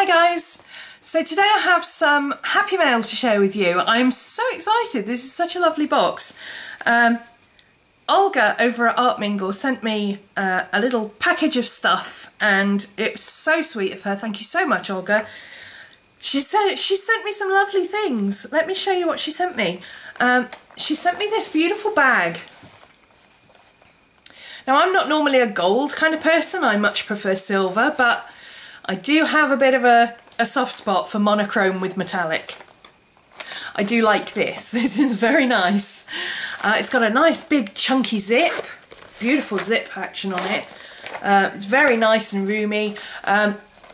Hi guys! So today I have some happy mail to share with you. I'm so excited, this is such a lovely box. Olga over at Artmingle sent me a little package of stuff and it was so sweet of her. Thank you so much, Olga. She sent me some lovely things. Let me show you what she sent me. She sent me this beautiful bag. Now I'm not normally a gold kind of person, I much prefer silver, but I do have a bit of a soft spot for monochrome with metallic. I do like this. This is very nice. It's got a nice big chunky zip, beautiful zip action on it. It's very nice and roomy.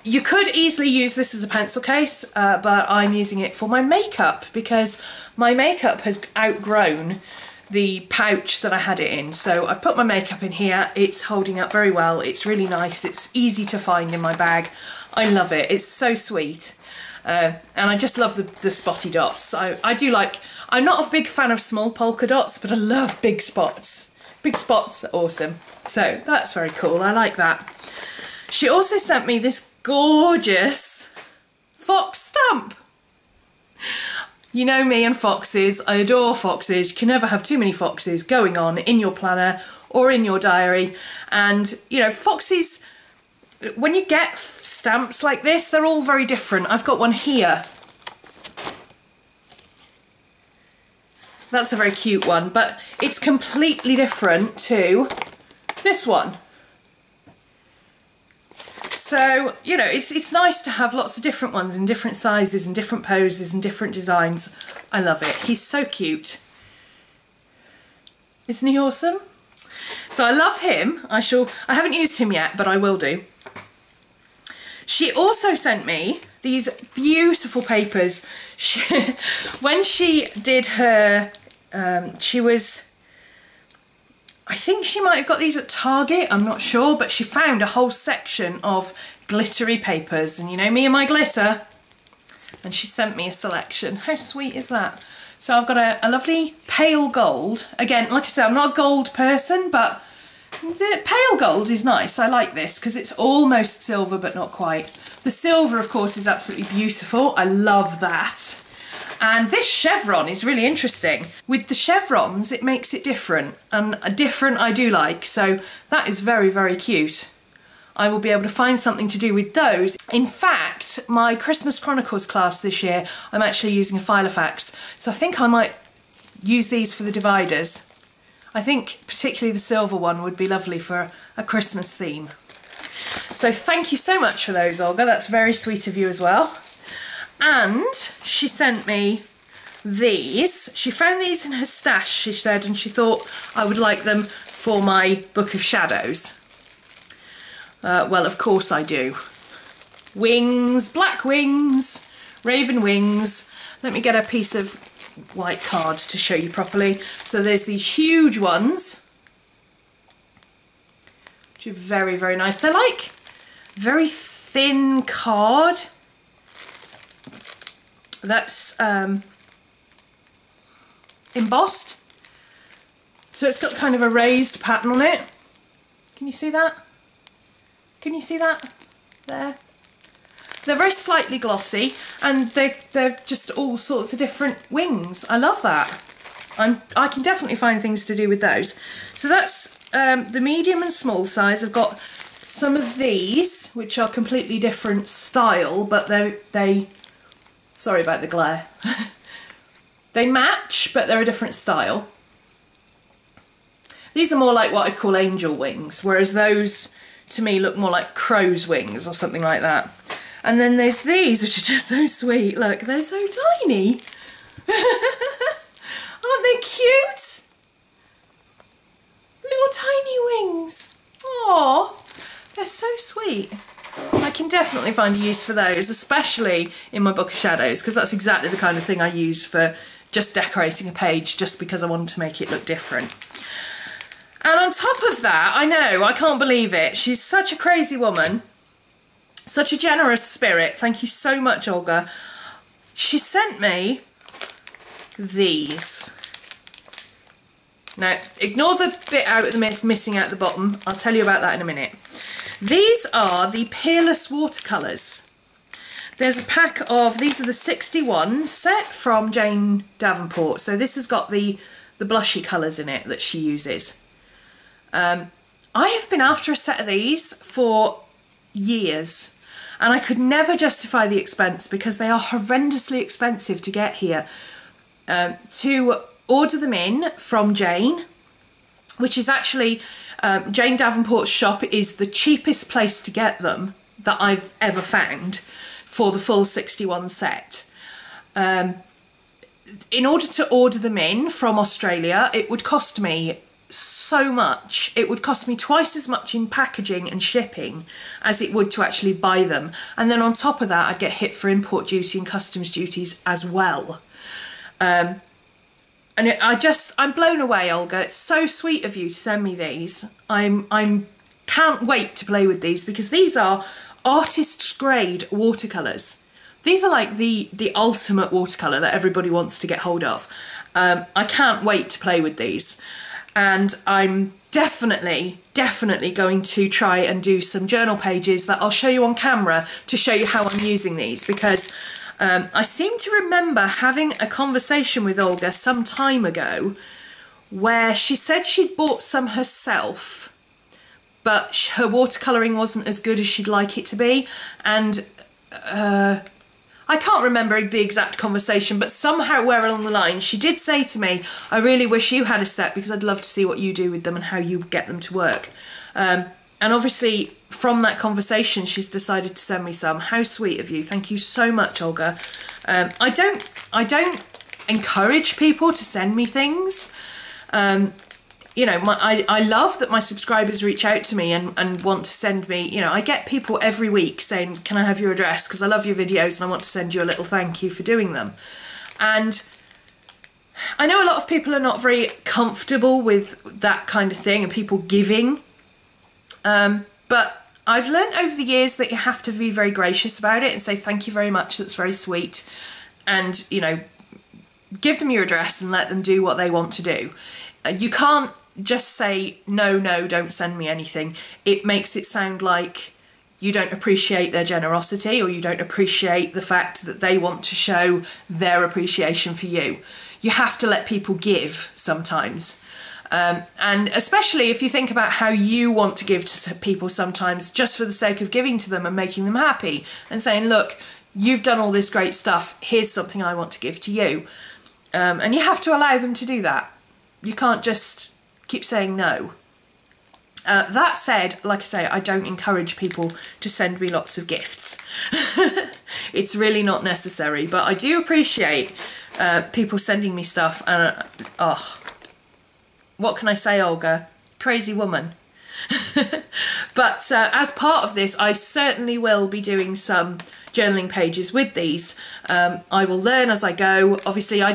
You could easily use this as a pencil case, but I'm using it for my makeup because my makeup has outgrown the pouch that I had it in. So I've put my makeup in here. It's holding up very well. It's really nice. It's easy to find in my bag. I love it. It's so sweet. And I just love the spotty dots. I do like, I'm not a big fan of small polka dots, but I love big spots. Big spots are awesome. So that's very cool. I like that. She also sent me this gorgeous fox stamp. You know me and foxes, I adore foxes. You can never have too many foxes going on in your planner or in your diary. And, you know, foxes, when you get stamps like this, they're all very different. I've got one here. That's a very cute one, but it's completely different to this one. So, you know, it's nice to have lots of different ones in different sizes and different poses and different designs. I love it. He's so cute. Isn't he awesome? So I love him. I haven't used him yet, but I will do. She also sent me these beautiful papers. When she did her, I think she might have got these at Target, I'm not sure, but she found a whole section of glittery papers, and you know me and my glitter, and she sent me a selection. How sweet is that? So I've got a lovely pale gold. Again, like I said, I'm not a gold person, but the pale gold is nice. I like this because it's almost silver but not quite. The silver, of course, is absolutely beautiful. I love that. And this chevron is really interesting. With the chevrons, it makes it different, and a different I do like, so that is very, very cute. I will be able to find something to do with those. In fact, my Christmas Chronicles class this year, I'm actually using a Filofax, so I think I might use these for the dividers. I think particularly the silver one would be lovely for a Christmas theme. So thank you so much for those, Olga, that's very sweet of you as well. And she sent me these. She found these in her stash, she said, and she thought I would like them for my book of shadows. Well, of course I do. Wings, black wings, raven wings. Let me get a piece of white card to show you properly. So there's these huge ones, which are very, very nice. They're like very thin card. That's embossed, so it's got kind of a raised pattern on it. Can you see that? Can you see that? There. They're very slightly glossy, and they're just all sorts of different wings. I love that. I can definitely find things to do with those. So that's the medium and small size. I've got some of these, which are completely different style, but they sorry about the glare. They match, but they're a different style. These are more like what I'd call angel wings, whereas those, to me, look more like crow's wings or something like that. And then there's these, which are just so sweet. Look, they're so tiny. Aren't they cute? Little tiny wings. Aww, they're so sweet. I can definitely find a use for those, especially in my book of shadows, because that's exactly the kind of thing I use for just decorating a page, just because I want to make it look different. And on top of that, I know, I can't believe it, she's such a crazy woman, such a generous spirit. Thank you so much, Olga. She sent me these. Now, ignore the bit out of the missing out the bottom. I'll tell you about that in a minute. These are the Peerless watercolors. There's a pack of, these are the 61 set from Jane Davenport. So this has got the blushy colours in it that she uses. I have been after a set of these for years, and I could never justify the expense because they are horrendously expensive to get here. To order them in from Jane, which is actually, Jane Davenport's shop is the cheapest place to get them that I've ever found for the full 61 set. In order to order them in from Australia, it would cost me so much. It would cost me twice as much in packaging and shipping as it would to actually buy them. And then on top of that, I'd get hit for import duty and customs duties as well. And I'm blown away, Olga. It's so sweet of you to send me these. I'm can't wait to play with these because these are artist's grade watercolours. These are like the ultimate watercolour that everybody wants to get hold of. I can't wait to play with these. And I'm definitely going to try and do some journal pages that I'll show you on camera to show you how I'm using these, because I seem to remember having a conversation with Olga some time ago where she said she'd bought some herself, but her watercolouring wasn't as good as she'd like it to be. And I can't remember the exact conversation, but somewhere along the line she did say to me, I really wish you had a set because I'd love to see what you do with them and how you get them to work. And obviously from that conversation she's decided to send me some. How sweet of you. Thank you so much, Olga. I don't encourage people to send me things. You know, I love that my subscribers reach out to me and want to send me, you know, I get people every week saying, can I have your address? Because I love your videos and I want to send you a little thank you for doing them. And I know a lot of people are not very comfortable with that kind of thing and people giving. But I've learned over the years that you have to be very gracious about it and say, thank you very much, that's very sweet. And, you know, give them your address and let them do what they want to do. You can't just say, no, don't send me anything. It makes it sound like you don't appreciate their generosity or you don't appreciate the fact that they want to show their appreciation for you. You have to let people give sometimes. And especially if you think about how you want to give to people sometimes just for the sake of giving to them and making them happy and saying, look, you've done all this great stuff, here's something I want to give to you. And you have to allow them to do that. You can't just keep saying no. That said, like I say, I don't encourage people to send me lots of gifts. It's really not necessary, but I do appreciate people sending me stuff. And oh, what can I say, Olga? Crazy woman. But as part of this, I certainly will be doing some journaling pages with these. I will learn as I go. Obviously I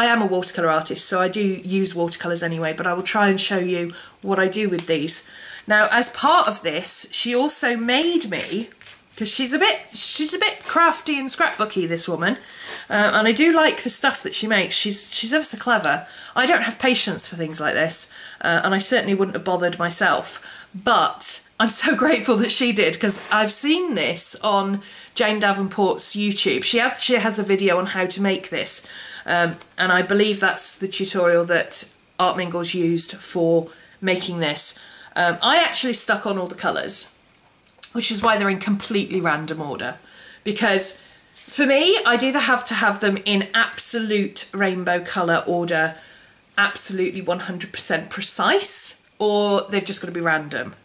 am a watercolour artist, so I do use watercolours anyway, but I will try and show you what I do with these. Now, as part of this, she also made me, because she's a bit crafty and scrapbooky, this woman, and I do like the stuff that she makes. She's ever so clever. I don't have patience for things like this, and I certainly wouldn't have bothered myself, but I'm so grateful that she did, because I've seen this on Jane Davenport's YouTube. She has a video on how to make this, and I believe that's the tutorial that Artmingle's used for making this. I actually stuck on all the colours, which is why they're in completely random order, because for me, I'd either have to have them in absolute rainbow colour order, absolutely 100% precise, or they've just got to be random.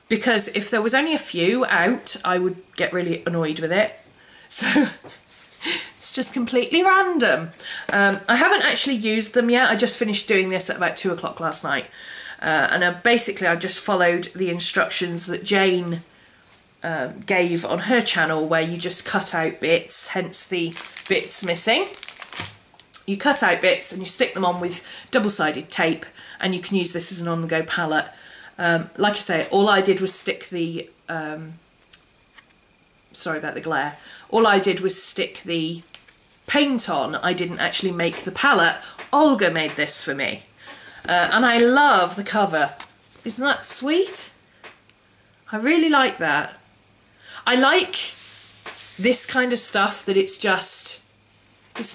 Because if there was only a few out, I would get really annoyed with it. So it's just completely random. I haven't actually used them yet. I just finished doing this at about 2 o'clock last night. And basically I just followed the instructions that Jane gave on her channel, where you just cut out bits, hence the bits missing. You cut out bits and you stick them on with double-sided tape, and you can use this as an on-the-go palette. Like I say, all I did was stick the, sorry about the glare, all I did was stick the paint on. I didn't actually make the palette. Olga made this for me. And I love the cover. Isn't that sweet? I really like that. I like this kind of stuff that it's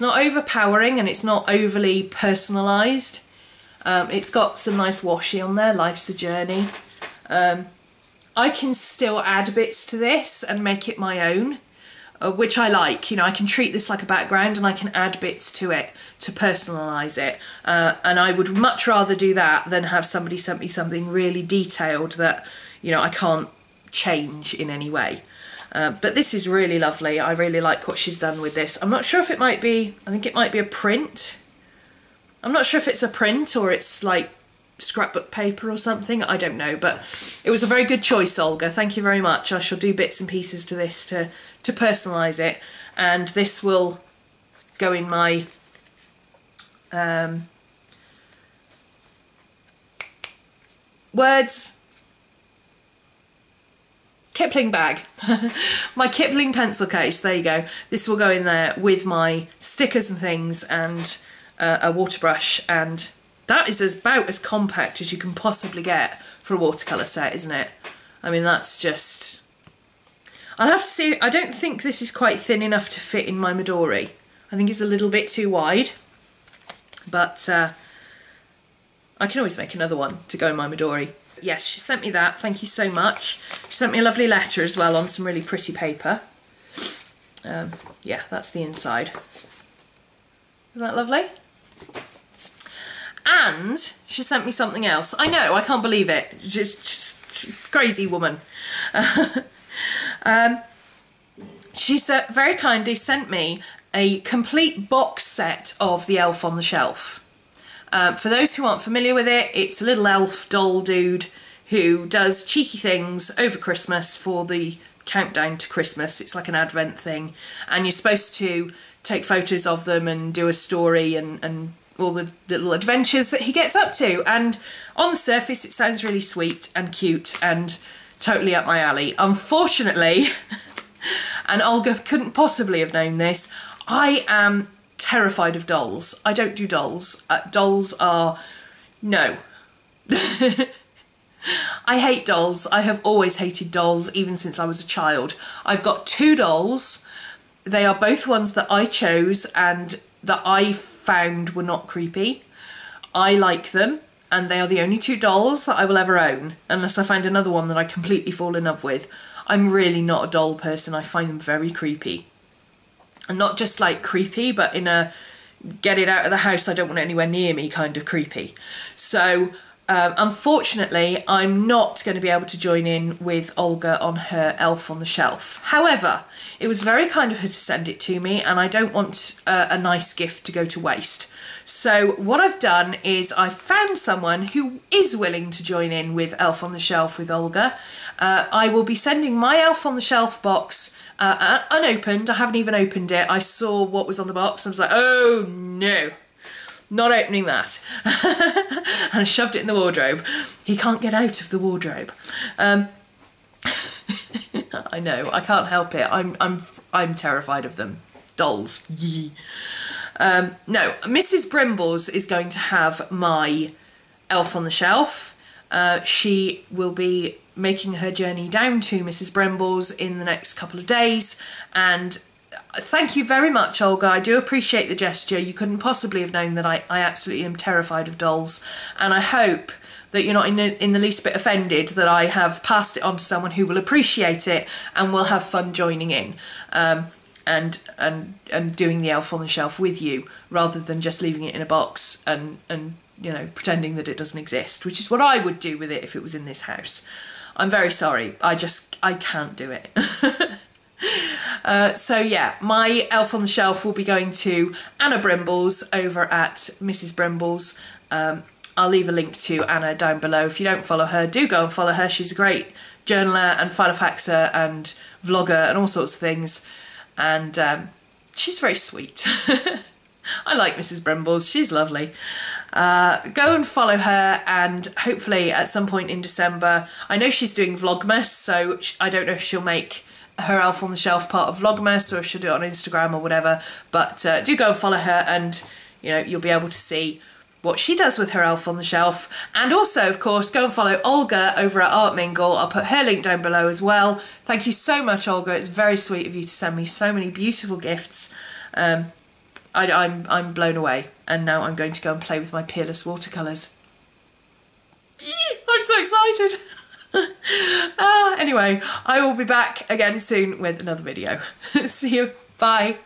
not overpowering and it's not overly personalised. It's got some nice washi on there, Life's a Journey. I can still add bits to this and make it my own, which I like. You know, I can treat this like a background and I can add bits to it to personalise it. And I would much rather do that than have somebody send me something really detailed that, you know, I can't change in any way. But this is really lovely. I really like what she's done with this. I'm not sure if it might be, I think it might be a print. I'm not sure if it's a print or it's like scrapbook paper or something. I don't know, but it was a very good choice, Olga. Thank you very much. I shall do bits and pieces to this to personalise it. And this will go in my words Kipling bag. My Kipling pencil case, there you go. This will go in there with my stickers and things and a water brush, and that is about as compact as you can possibly get for a watercolour set, isn't it? I mean, that's just... I'll have to see. I don't think this is quite thin enough to fit in my Midori. I think it's a little bit too wide, but I can always make another one to go in my Midori. Yes, she sent me that. Thank you so much. She sent me a lovely letter as well on some really pretty paper. Yeah, that's the inside. Isn't that lovely? And she sent me something else. I know, I can't believe it. Just crazy woman. She very kindly sent me a complete box set of the Elf on the Shelf. For those who aren't familiar with it, it's a little elf doll dude who does cheeky things over Christmas for the countdown to Christmas. It's like an Advent thing, and you're supposed to take photos of them and do a story and all the little adventures that he gets up to. And on the surface it sounds really sweet and cute and totally up my alley. Unfortunately, and Olga couldn't possibly have known this, I am terrified of dolls. I don't do dolls. Dolls are... no. I hate dolls. I have always hated dolls, even since I was a child. I've got 2 dolls. They are both ones that I chose and that I found were not creepy. I like them, and they are the only 2 dolls that I will ever own, unless I find another one that I completely fall in love with. I'm really not a doll person. I find them very creepy. And not just like creepy, but in a get it out of the house, I don't want it anywhere near me kind of creepy. So unfortunately, I'm not going to be able to join in with Olga on her Elf on the Shelf. However, it was very kind of her to send it to me, and I don't want a nice gift to go to waste. So what I've done is I found someone who is willing to join in with Elf on the Shelf with Olga. I will be sending my Elf on the Shelf box unopened. I haven't even opened it. I saw what was on the box and I was like, oh no, not opening that. And I shoved it in the wardrobe. He can't get out of the wardrobe. I know, I can't help it. I'm terrified of them. Dolls. No, Mrs. Brimbles is going to have my Elf on the Shelf. She will be making her journey down to Mrs. Brimbles in the next couple of days, and thank you very much, Olga. I do appreciate the gesture. You couldn't possibly have known that I absolutely am terrified of dolls, and I hope that you're not in the least bit offended that I have passed it on to someone who will appreciate it and will have fun joining in and doing the Elf on the Shelf with you, rather than just leaving it in a box and you know, pretending that it doesn't exist, which is what I would do with it if it was in this house. I'm very sorry. I can't do it. So yeah, my Elf on the Shelf will be going to Anna Brimbles over at Mrs. Brimbles. I'll leave a link to Anna down below. If you don't follow her, do go and follow her. She's a great journaler and filofaxer and vlogger and all sorts of things. And she's very sweet. I like Mrs. Brimbles, she's lovely. Go and follow her, and hopefully at some point in December, I know she's doing Vlogmas, so I don't know if she'll make her Elf on the Shelf part of Vlogmas or if she'll do it on Instagram or whatever, but do go and follow her, and you know, you'll be able to see what she does with her elf on the shelf. And also, of course, go and follow Olga over at Artmingle. I'll put her link down below as well. Thank you so much, Olga. It's very sweet of you to send me so many beautiful gifts. I'm blown away. And now I'm going to go and play with my Peerless watercolours. I'm so excited. Anyway, I will be back again soon with another video. See you. Bye.